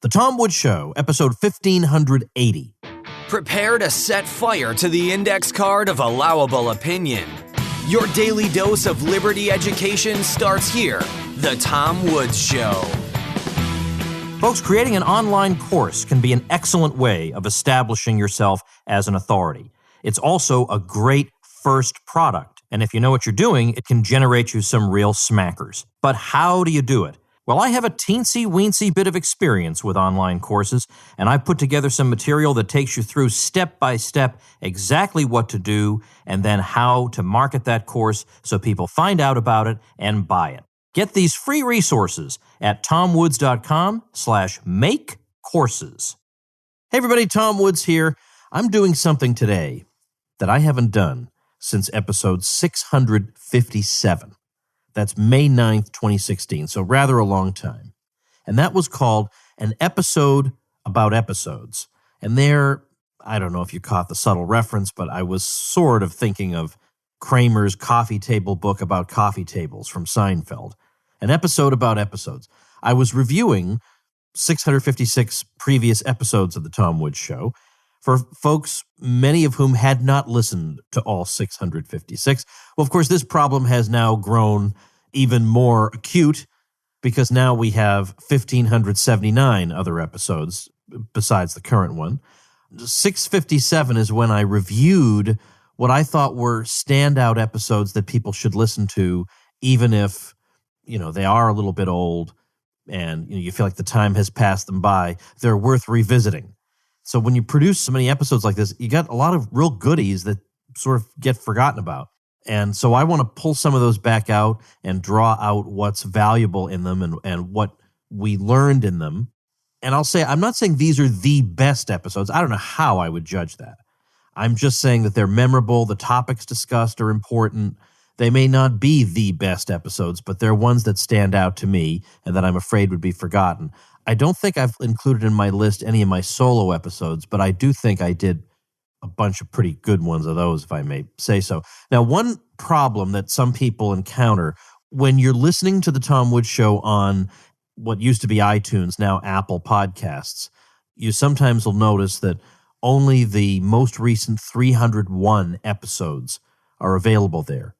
The Tom Woods Show, episode 1580. Prepare to set fire to the index card of allowable opinion. Your daily dose of liberty education starts here. The Tom Woods Show. Folks, creating an online course can be an excellent way of establishing yourself as an authority. It's also a great first product, and if you know what you're doing, it can generate you some real smackers. But how do you do it? Well, I have a teensy-weensy bit of experience with online courses, and I've put together some material that takes you through step-by-step exactly what to do and then how to market that course so people find out about it and buy it. Get these free resources at tomwoods.com/makecourses. Hey everybody, Tom Woods here. I'm doing something today that I haven't done since episode 657. That's May 9th, 2016, so rather a long time. And that was called An Episode About Episodes. And there, I don't know if you caught the subtle reference, but I was sort of thinking of Kramer's coffee table book about coffee tables from Seinfeld. An episode about episodes. I was reviewing 656 previous episodes of the Tom Woods Show for folks, many of whom had not listened to all 656. Well, of course, this problem has now grown even more acute because now we have 1,579 other episodes besides the current one. 657 is when I reviewed what I thought were standout episodes that people should listen to, even if, they are a little bit old and you feel like the time has passed them by. They're worth revisiting. So when you produce so many episodes like this, you got a lot of real goodies that sort of get forgotten about. And so I want to pull some of those back out and draw out what's valuable in them and what we learned in them. And I'll say, I'm not saying these are the best episodes. I don't know how I would judge that. I'm just saying that they're memorable. The topics discussed are important. They may not be the best episodes, but they're ones that stand out to me and that I'm afraid would be forgotten. I don't think I've included in my list any of my solo episodes, but I do think I did a bunch of pretty good ones of those, if I may say so. Now, one problem that some people encounter when you're listening to the Tom Woods Show on what used to be iTunes, now Apple Podcasts, you sometimes will notice that only the most recent 301 episodes are available there.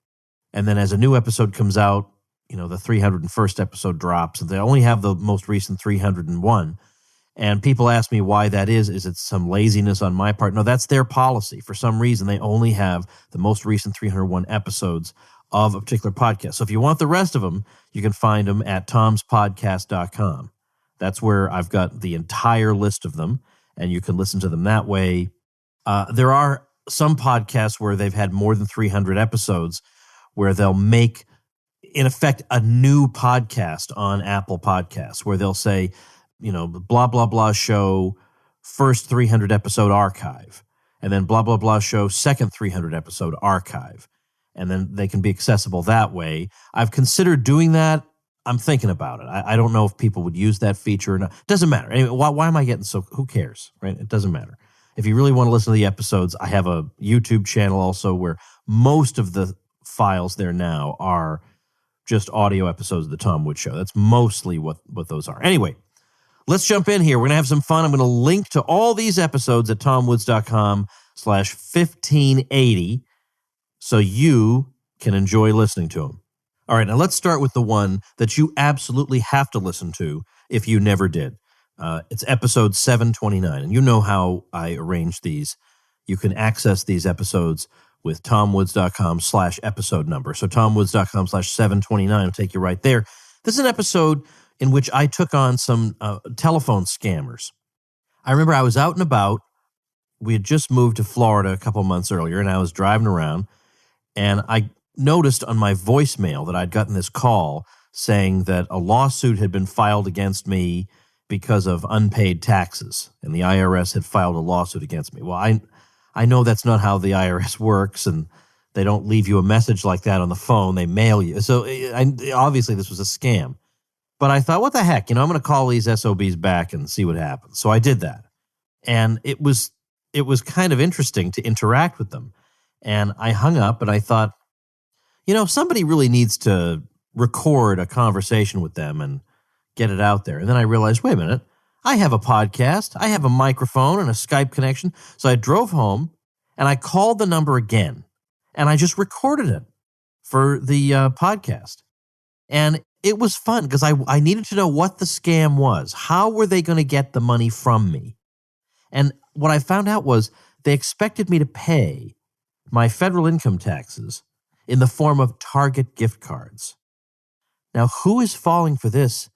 And then as a new episode comes out, the 301st episode drops, and they only have the most recent 301. And people ask me why that is. Is it some laziness on my part? No, that's their policy. For some reason, they only have the most recent 301 episodes of a particular podcast. So if you want the rest of them, you can find them at tomspodcast.com. That's where I've got the entire list of them, and you can listen to them that way. There are some podcasts where they've had more than 300 episodes where they'll make, in effect, a new podcast on Apple Podcasts, where they'll say, blah, blah, blah show, first 300 episode archive, and then blah, blah, blah show, second 300 episode archive. And then they can be accessible that way. I've considered doing that. I'm thinking about it. I don't know if people would use that feature or not. Doesn't matter. Anyway, why am I getting so, who cares, right? It doesn't matter. If you really want to listen to the episodes, I have a YouTube channel also where most of the files there now are just audio episodes of the Tom Woods Show. That's mostly what those are. Anyway, let's jump in here. We're going to have some fun. I'm going to link to all these episodes at tomwoods.com/1580 so you can enjoy listening to them. All right, now let's start with the one that you absolutely have to listen to if you never did. It's episode 729, and you know how I arrange these. You can access these episodes with tomwoods.com/episode number. So tomwoods.com/729 will take you right there. This is an episode in which I took on some telephone scammers. I remember I was out and about. We had just moved to Florida a couple months earlier, and I was driving around, and I noticed on my voicemail that I'd gotten this call saying that a lawsuit had been filed against me because of unpaid taxes, and the IRS had filed a lawsuit against me. Well, I know that's not how the IRS works, and they don't leave you a message like that on the phone. They mail you. So obviously this was a scam. But I thought, what the heck? I'm going to call these SOBs back and see what happens. So I did that. And it was kind of interesting to interact with them. And I hung up and I thought, somebody really needs to record a conversation with them and get it out there. And then I realized, wait a minute, I have a podcast, I have a microphone and a Skype connection. So I drove home and I called the number again and I just recorded it for the podcast. And it was fun because I needed to know what the scam was. How were they going to get the money from me? And what I found out was they expected me to pay my federal income taxes in the form of Target gift cards. Now, who is falling for this?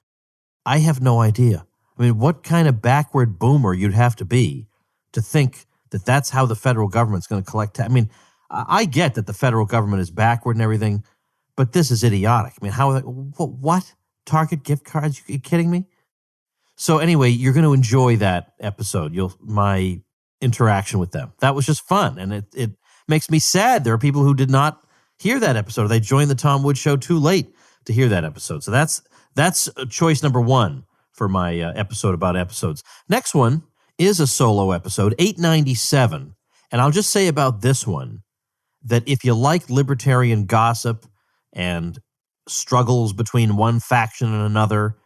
I have no idea. I mean, what kind of backward boomer you'd have to be to think that that's how the federal government's going to collect tax. I mean, I get that the federal government is backward and everything, but this is idiotic. I mean, what? Target gift cards? You kidding me? So anyway, you're going to enjoy that episode. My interaction with them. That was just fun, and it makes me sad. There are people who did not hear that episode. They joined the Tom Woods Show too late to hear that episode. So that's choice number one for my episode about episodes. Next one is a solo episode, 897. And I'll just say about this one that if you like libertarian gossip and struggles between one faction and another,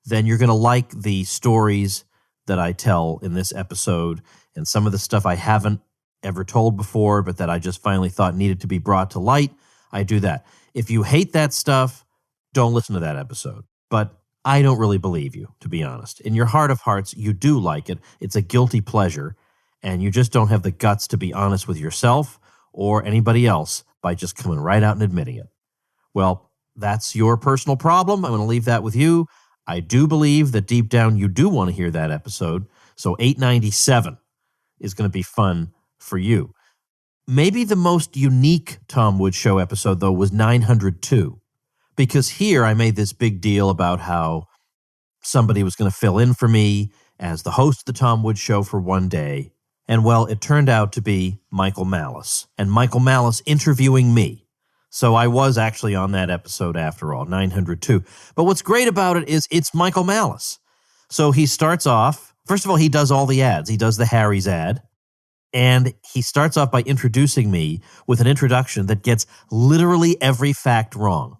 then you're going to like the stories that I tell in this episode and some of the stuff I haven't ever told before, but that I just finally thought needed to be brought to light. I do that. If you hate that stuff, don't listen to that episode. But I don't really believe you, to be honest. In your heart of hearts, you do like it. It's a guilty pleasure, and you just don't have the guts to be honest with yourself or anybody else by just coming right out and admitting it. Well, that's your personal problem. I'm going to leave that with you. I do believe that deep down you do want to hear that episode. So 897 is going to be fun for you. Maybe the most unique Tom Woods Show episode, though, was 902. Because here I made this big deal about how somebody was going to fill in for me as the host of the Tom Woods Show for one day. And well, it turned out to be Michael Malice. And Michael Malice interviewing me. So I was actually on that episode after all, 902. But what's great about it is it's Michael Malice. So he starts off, first of all, he does all the ads. He does the Harry's ad. And he starts off by introducing me with an introduction that gets literally every fact wrong.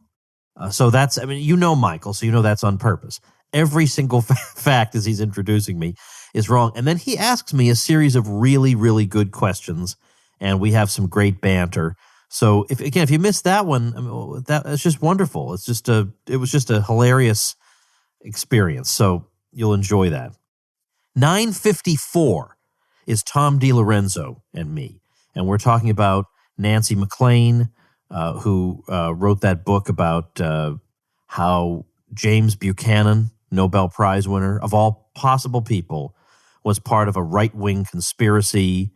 So that's, I mean, you know Michael, so you know that's on purpose. Every single fact as he's introducing me is wrong. And then he asks me a series of really, really good questions, and we have some great banter. So if you missed that one, I mean, that's just wonderful. It was just a hilarious experience. So you'll enjoy that. 954 is Tom DiLorenzo and me, and we're talking about Nancy MacLean, who wrote that book about how James Buchanan, Nobel Prize winner, of all possible people, was part of a right-wing conspiracy,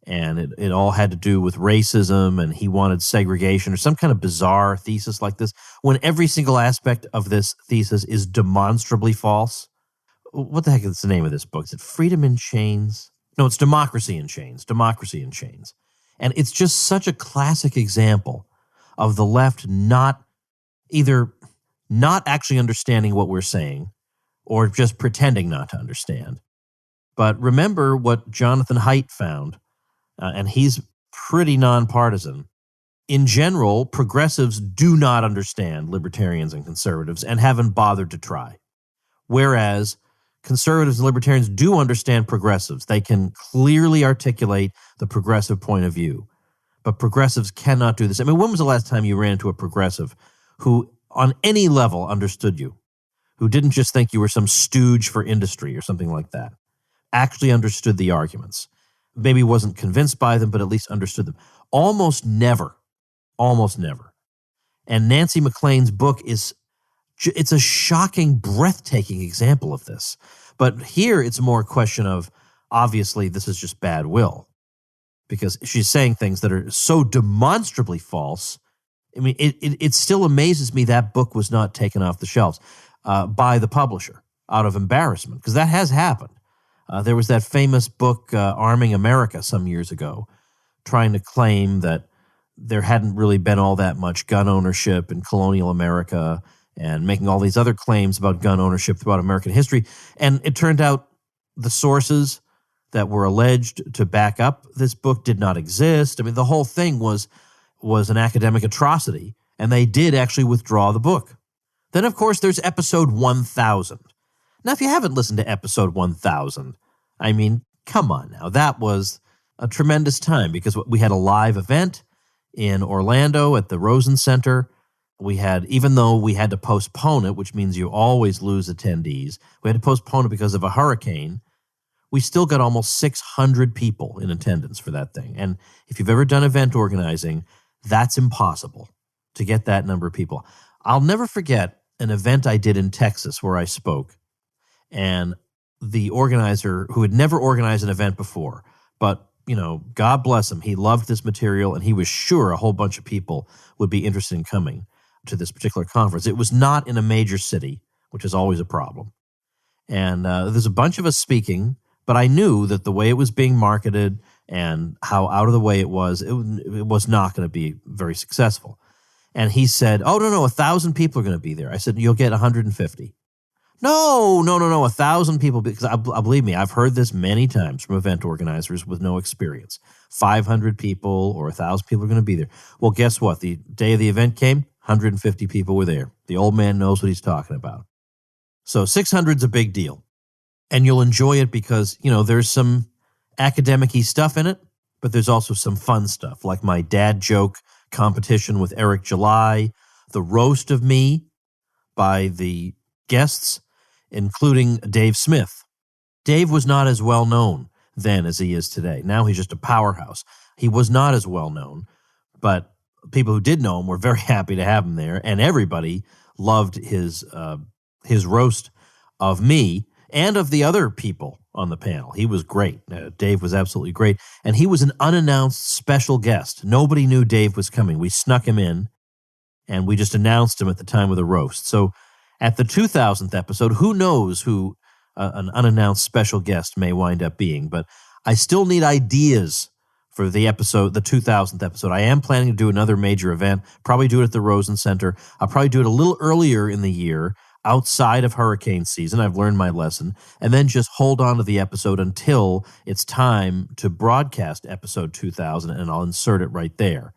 and it all had to do with racism, and he wanted segregation or some kind of bizarre thesis like this, when every single aspect of this thesis is demonstrably false. What the heck is the name of this book? Is it Freedom in Chains? No, it's Democracy in Chains. Democracy in Chains. And it's just such a classic example of the left either not actually understanding what we're saying or just pretending not to understand. But remember what Jonathan Haidt found, and he's pretty nonpartisan. In general, progressives do not understand libertarians and conservatives and haven't bothered to try. Whereas conservatives and libertarians do understand progressives. They can clearly articulate the progressive point of view. But progressives cannot do this. I mean, when was the last time you ran into a progressive who on any level understood you, who didn't just think you were some stooge for industry or something like that, actually understood the arguments, maybe wasn't convinced by them, but at least understood them? Almost never. Almost never. And Nancy MacLean's book it's a shocking, breathtaking example of this. But here it's more a question of, obviously, this is just bad will, because she's saying things that are so demonstrably false. I mean, it still amazes me that book was not taken off the shelves by the publisher out of embarrassment, because that has happened. There was that famous book, Arming America, some years ago, trying to claim that there hadn't really been all that much gun ownership in colonial America, and making all these other claims about gun ownership throughout American history. And it turned out the sources that were alleged to back up this book did not exist. I mean, the whole thing was an academic atrocity, and they did actually withdraw the book. Then, of course, there's episode 1000. Now, if you haven't listened to episode 1000, I mean, come on now. That was a tremendous time because we had a live event in Orlando at the Rosen Center. We had, even though we had to postpone it, which means you always lose attendees, we had to postpone it because of a hurricane. We still got almost 600 people in attendance for that thing. And if you've ever done event organizing, that's impossible to get that number of people. I'll never forget an event I did in Texas where I spoke. And the organizer, who had never organized an event before, but, God bless him, he loved this material, and he was sure a whole bunch of people would be interested in coming to this particular conference. It was not in a major city, which is always a problem. And there's a bunch of us speaking, but I knew that the way it was being marketed and how out of the way it was not going to be very successful. And he said, oh, no, 1,000 people are going to be there. I said, you'll get 150. No, 1,000 people, because believe me, I've heard this many times from event organizers with no experience. 500 people or 1,000 people are going to be there. Well, guess what? The day of the event came, 150 people were there. The old man knows what he's talking about. So 600 is a big deal. And you'll enjoy it because, there's some academic-y stuff in it, but there's also some fun stuff, like my dad joke competition with Eric July, the roast of me by the guests, including Dave Smith. Dave was not as well known then as he is today. Now he's just a powerhouse. He was not as well known, but people who did know him were very happy to have him there, and everybody loved his roast of me and of the other people on the panel. He was great. Dave was absolutely great, and he was an unannounced special guest. Nobody knew Dave was coming. We snuck him in, and we just announced him at the time of the roast. So at the 2000th episode, who knows who an unannounced special guest may wind up being, but I still need ideas for the 2000th episode. I am planning to do another major event, probably do it at the Rosen Center. I'll probably do it a little earlier in the year, outside of hurricane season. I've learned my lesson. And then just hold on to the episode until it's time to broadcast episode 2000, and I'll insert it right there.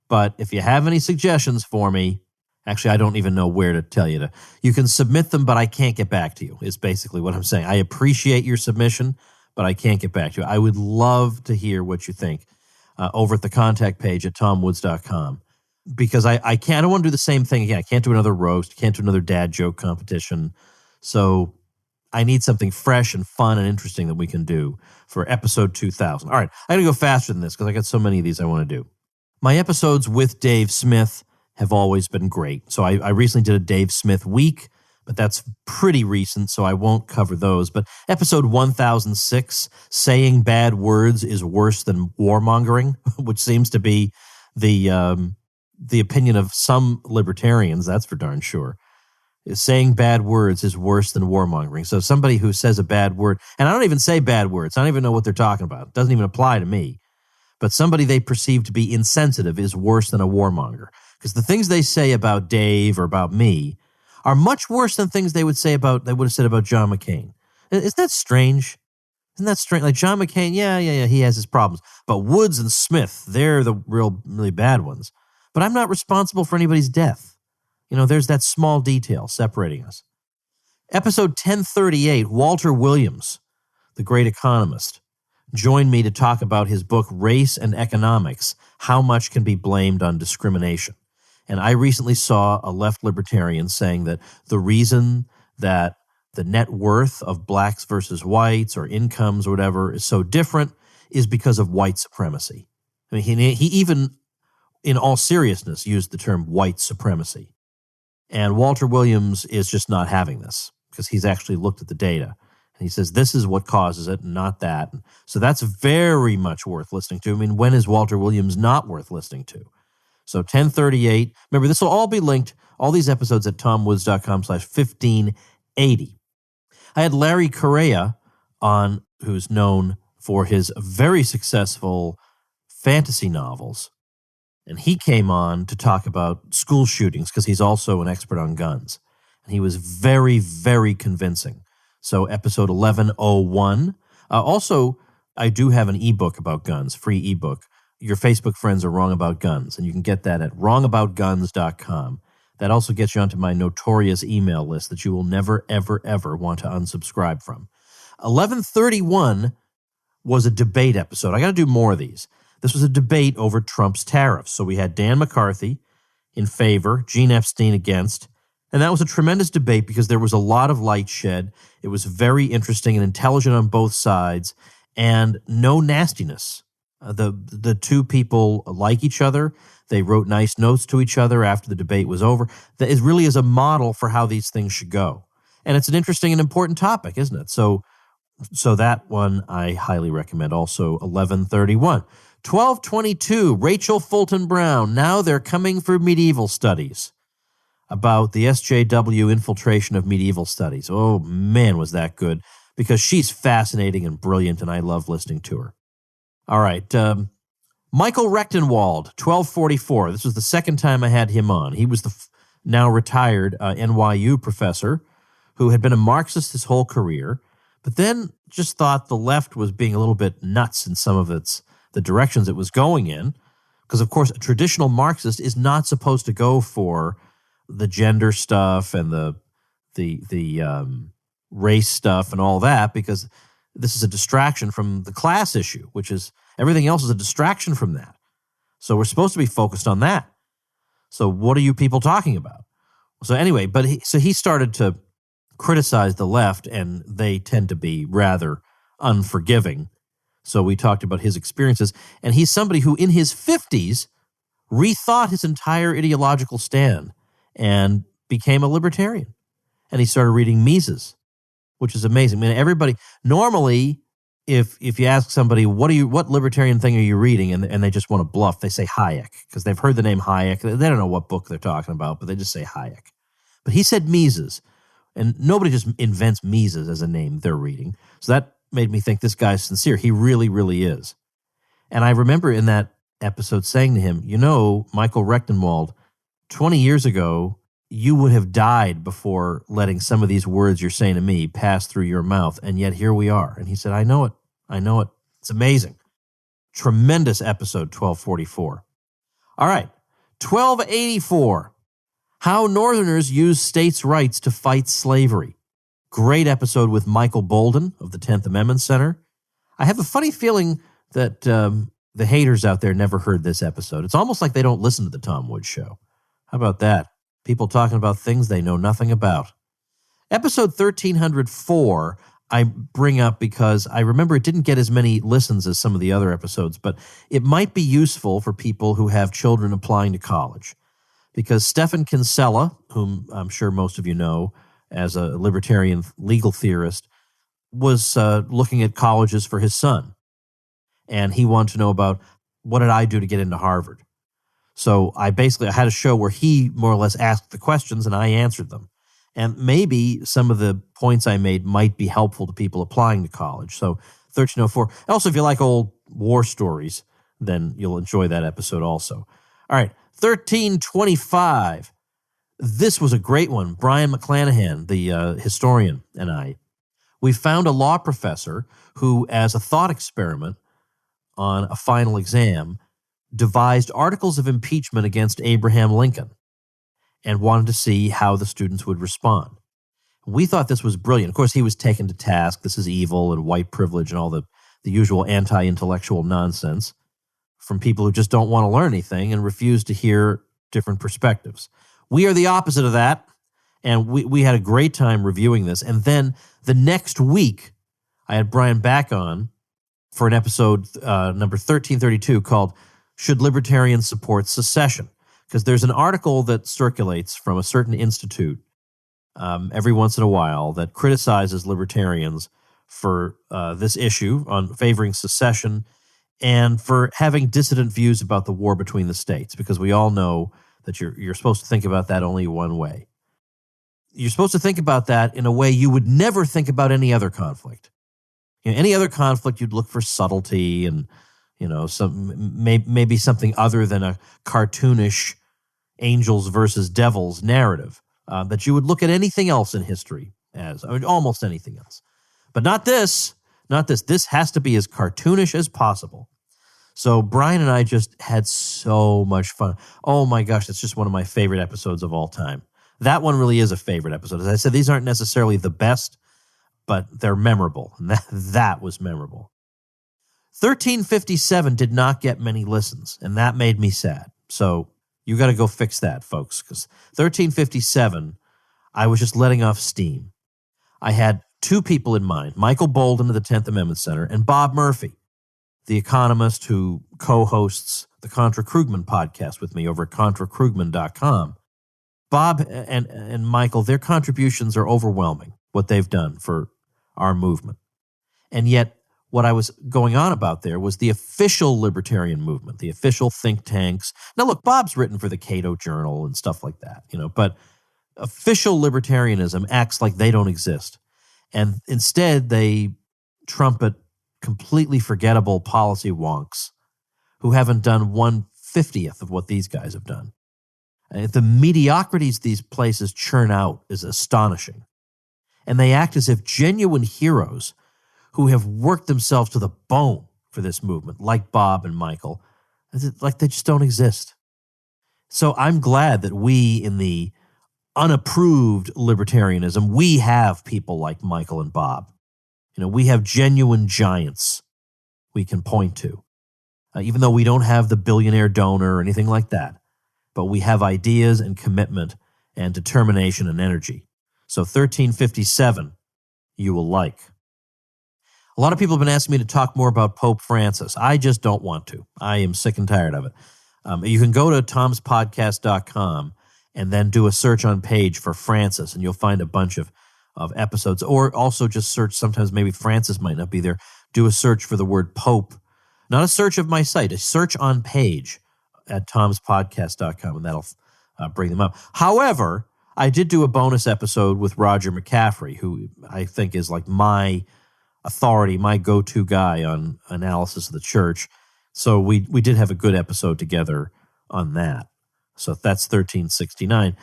But if you have any suggestions for me, actually, I don't even know where to tell you to. You can submit them, but I can't get back to you, is basically what I'm saying. I appreciate your submission, but I can't get back to you. I would love to hear what you think over at the contact page at tomwoods.com. Because I don't want to do the same thing again. I can't do another roast, can't do another dad joke competition. So I need something fresh and fun and interesting that we can do for episode 2000. All right, I got to go faster than this because I got so many of these I want to do. My episodes with Dave Smith have always been great. So I recently did a Dave Smith week, but that's pretty recent, so I won't cover those. But episode 1006, Saying Bad Words is Worse Than Warmongering, which seems to be the opinion of some libertarians, that's for darn sure. Saying bad words is worse than warmongering. So somebody who says a bad word, and I don't even say bad words, I don't even know what they're talking about. It doesn't even apply to me. But somebody they perceive to be insensitive is worse than a warmonger. Because the things they say about Dave or about me are much worse than things they would have said about John McCain. Isn't that strange? Isn't that strange? Like John McCain, yeah, he has his problems. But Woods and Smith, they're the really bad ones. But I'm not responsible for anybody's death. There's that small detail separating us. Episode 1038, Walter Williams, the great economist, joined me to talk about his book, Race and Economics, How Much Can Be Blamed on Discrimination. And I recently saw a left libertarian saying that the reason that the net worth of blacks versus whites or incomes or whatever is so different is because of white supremacy. I mean, he even, in all seriousness, used the term white supremacy. And Walter Williams is just not having this because he's actually looked at the data. And he says, this is what causes it, and not that. So that's very much worth listening to. I mean, when is Walter Williams not worth listening to? So 1038. Remember, this will all be linked, all these episodes at tomwoods.com/1580. I had Larry Correa on, who's known for his very successful fantasy novels. And he came on to talk about school shootings because he's also an expert on guns. And he was very, very convincing. So episode 1101. Also, I do have an ebook about guns, free ebook. Your Facebook friends are wrong about guns. And you can get that at wrongaboutguns.com. That also gets you onto my notorious email list that you will never, ever, ever want to unsubscribe from. 1131 was a debate episode. I got to do more of these. This was a debate over Trump's tariffs. So we had Dan McCarthy in favor, Gene Epstein against, and that was a tremendous debate because there was a lot of light shed. It was very interesting and intelligent on both sides, and no nastiness. The two people like each other. They wrote nice notes to each other after the debate was over. That is really is a model for how these things should go. And it's an interesting and important topic, isn't it? So that one I highly recommend. Also, 1131. 1222, Rachel Fulton Brown. Now they're coming for medieval studies. About the SJW infiltration of medieval studies. Oh, man, was that good. Because she's fascinating and brilliant, and I love listening to her. All right. Michael Rechtenwald, 1244. This was the second time I had him on. He was the now retired NYU professor who had been a Marxist his whole career, but then just thought the left was being a little bit nuts in some of the directions it was going in. Because, of course, a traditional Marxist is not supposed to go for the gender stuff and the race stuff and all that, because this is a distraction from the class issue, which is everything else is a distraction from that. So we're supposed to be focused on that. So what are you people talking about? So anyway, but he started to criticize the left, and they tend to be rather unforgiving. So we talked about his experiences, and he's somebody who in his 50s rethought his entire ideological stand and became a libertarian. And he started reading Mises, which is amazing. I mean, everybody normally, if you ask somebody what libertarian thing are you reading, and they just want to bluff, they say Hayek because they've heard the name Hayek. They don't know what book they're talking about, but they just say Hayek. But he said Mises, and nobody just invents Mises as a name they're reading. So that made me think this guy's sincere. He really, really is. And I remember in that episode saying to him, Michael Rechtenwald, 20 years ago, you would have died before letting some of these words you're saying to me pass through your mouth, and yet here we are. And he said, I know it. It's amazing. Tremendous episode, 1244. All right, 1284. How Northerners Use States' Rights to Fight Slavery. Great episode with Michael Bolden of the 10th Amendment Center. I have a funny feeling that the haters out there never heard this episode. It's almost like they don't listen to the Tom Woods Show. How about that? People talking about things they know nothing about. Episode 1304 I bring up because I remember it didn't get as many listens as some of the other episodes, but it might be useful for people who have children applying to college. Because Stephan Kinsella, whom I'm sure most of you know as a libertarian legal theorist, was looking at colleges for his son. And he wanted to know about, what did I do to get into Harvard? So I had a show where he more or less asked the questions and I answered them. And maybe some of the points I made might be helpful to people applying to college. So 1304. Also, if you like old war stories, then you'll enjoy that episode also. All right, 1325. This was a great one. Brian McClanahan, the historian, and I. We found a law professor who, as a thought experiment on a final exam, devised articles of impeachment against Abraham Lincoln and wanted to see how the students would respond. We thought this was brilliant. Of course, he was taken to task. This is evil and white privilege and all the usual anti-intellectual nonsense from people who just don't want to learn anything and refuse to hear different perspectives. We are the opposite of that, and we had a great time reviewing this. And then the next week, I had Brian back on for an episode number 1332 called Should Libertarians Support Secession? Because there's an article that circulates from a certain institute every once in a while that criticizes libertarians for this issue on favoring secession and for having dissident views about the war between the states, because we all know that you're supposed to think about that only one way. You're supposed to think about that in a way you would never think about any other conflict. Any other conflict, you'd look for subtlety and maybe something other than a cartoonish angels versus devils narrative that you would look at anything else in history as, almost anything else. But not this. Not this. This has to be as cartoonish as possible. So Brian and I just had so much fun. Oh my gosh, that's just one of my favorite episodes of all time. That one really is a favorite episode. As I said, these aren't necessarily the best, but they're memorable. And that was memorable. 1357 did not get many listens, and that made me sad. So you got to go fix that, folks, because 1357, I was just letting off steam. I had two people in mind, Michael Bolden of the 10th Amendment Center and Bob Murphy, the economist who co-hosts the Contra Krugman podcast with me over at contrakrugman.com. Bob and Michael, their contributions are overwhelming, what they've done for our movement. And yet, what I was going on about there was the official libertarian movement, the official think tanks. Now, look, Bob's written for the Cato Journal and stuff like that, but official libertarianism acts like they don't exist. And instead, they trumpet completely forgettable policy wonks who haven't done 1/50th of what these guys have done. And the mediocrities these places churn out is astonishing. And they act as if genuine heroes who have worked themselves to the bone for this movement, like Bob and Michael, like they just don't exist. So I'm glad that we, in the unapproved libertarianism, we have people like Michael and Bob. We have genuine giants we can point to, even though we don't have the billionaire donor or anything like that. But we have ideas and commitment and determination and energy. So 1357, you will like. A lot of people have been asking me to talk more about Pope Francis. I just don't want to. I am sick and tired of it. You can go to tomspodcast.com and then do a search on page for Francis, and you'll find a bunch of episodes. Or also just search, sometimes maybe Francis might not be there. Do a search for the word Pope. Not a search of my site, a search on page at tomspodcast.com, and that'll bring them up. However, I did do a bonus episode with Roger McCaffrey, who I think is like my authority, my go-to guy on analysis of the church. So we did have a good episode together on that. So that's 1369.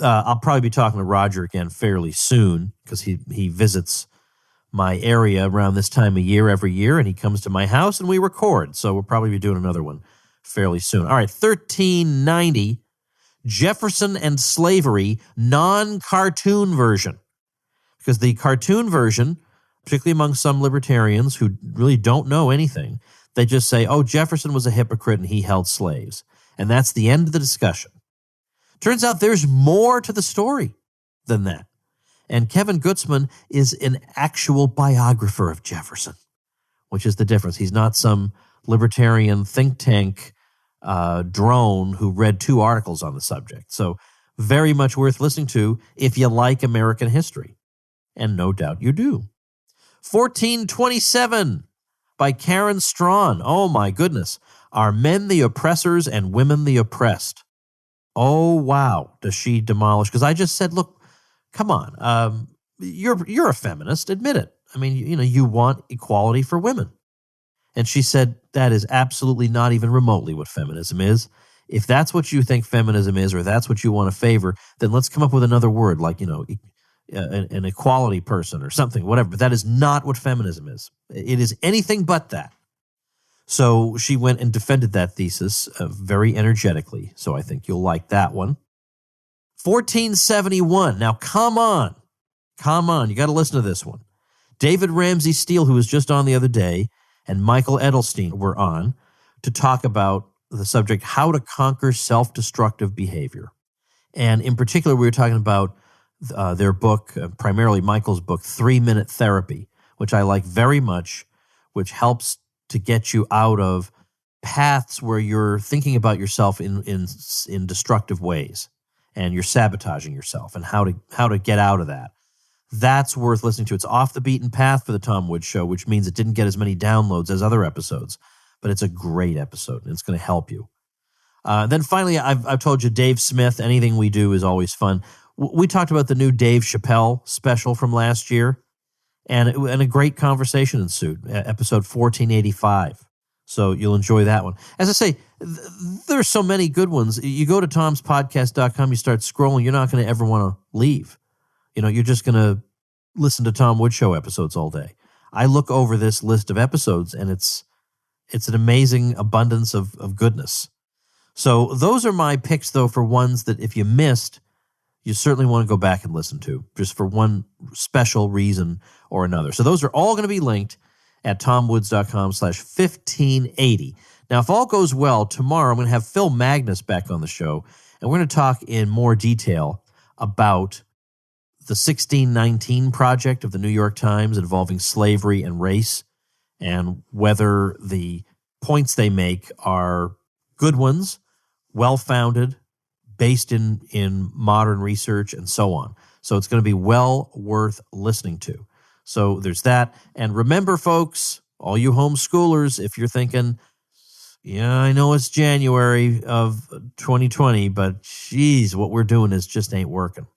I'll probably be talking to Roger again fairly soon because he visits my area around this time of year every year, and he comes to my house and we record. So we'll probably be doing another one fairly soon. All right, 1390, Jefferson and Slavery, non-cartoon version. Because the cartoon version, particularly among some libertarians who really don't know anything, they just say, oh, Jefferson was a hypocrite and he held slaves. And that's the end of the discussion. Turns out there's more to the story than that. And Kevin Gutzman is an actual biographer of Jefferson, which is the difference. He's not some libertarian think tank drone who read 2 articles on the subject. So very much worth listening to if you like American history. And no doubt you do. 1427 by Karen Strawn. Oh my goodness. Are men the oppressors and women the oppressed? Oh wow, does she demolish? Because I just said, look, come on, you're a feminist, admit it. I mean, you want equality for women. And she said that is absolutely not even remotely what feminism is. If that's what you think feminism is, or that's what you want to favor, then let's come up with another word like, an equality person or something, whatever. But that is not what feminism is. It is anything but that. So she went and defended that thesis very energetically. So I think you'll like that one. 1471. Now, come on. You got to listen to this one. David Ramsey Steele, who was just on the other day, and Michael Edelstein were on to talk about the subject, how to conquer self-destructive behavior. And in particular, we were talking about their book, primarily Michael's book, 3-Minute Therapy, which I like very much, which helps to get you out of paths where you're thinking about yourself in destructive ways, and you're sabotaging yourself, and how to get out of that. That's worth listening to. It's off the beaten path for the Tom Woods Show, which means it didn't get as many downloads as other episodes, but it's a great episode, and it's going to help you. Then finally, I've told you, Dave Smith, anything we do is always fun. We talked about the new Dave Chappelle special from last year, and a great conversation ensued, episode 1485. So you'll enjoy that one. As I say, there's so many good ones. You go to tomspodcast.com, you start scrolling, you're not going to ever want to leave. You're just going to listen to Tom Woods Show episodes all day. I look over this list of episodes, and it's It's an amazing abundance of goodness. So those are my picks, though, for ones that if you missed, you certainly want to go back and listen to, just for one special reason or another. So those are all going to be linked at tomwoods.com/1580. Now, if all goes well, tomorrow I'm going to have Phil Magnus back on the show, and we're going to talk in more detail about the 1619 project of the New York Times involving slavery and race, and whether the points they make are good ones, well-founded, based in modern research, and so on. So it's going to be well worth listening to. So there's that. And remember, folks, all you homeschoolers, if you're thinking, yeah, I know it's January of 2020, but geez, what we're doing just ain't working.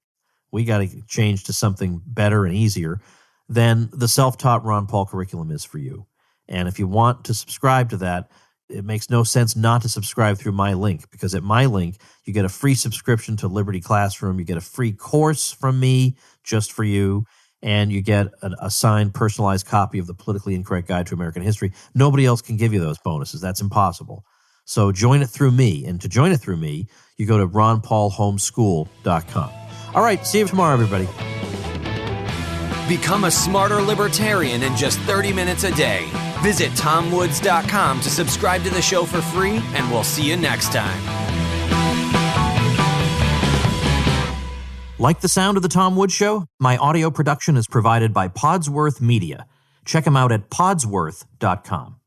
We got to change to something better and easier. Then the self-taught Ron Paul curriculum is for you. And if you want to subscribe to that, it makes no sense not to subscribe through my link, because at my link, you get a free subscription to Liberty Classroom, you get a free course from me just for you, and you get a signed, personalized copy of the Politically Incorrect Guide to American History. Nobody else can give you those bonuses. That's impossible. So join it through me. And to join it through me, you go to ronpaulhomeschool.com. All right, see you tomorrow, everybody. Become a smarter libertarian in just 30 minutes a day. Visit tomwoods.com to subscribe to the show for free, and we'll see you next time. Like the sound of The Tom Woods Show? My audio production is provided by Podsworth Media. Check them out at podsworth.com.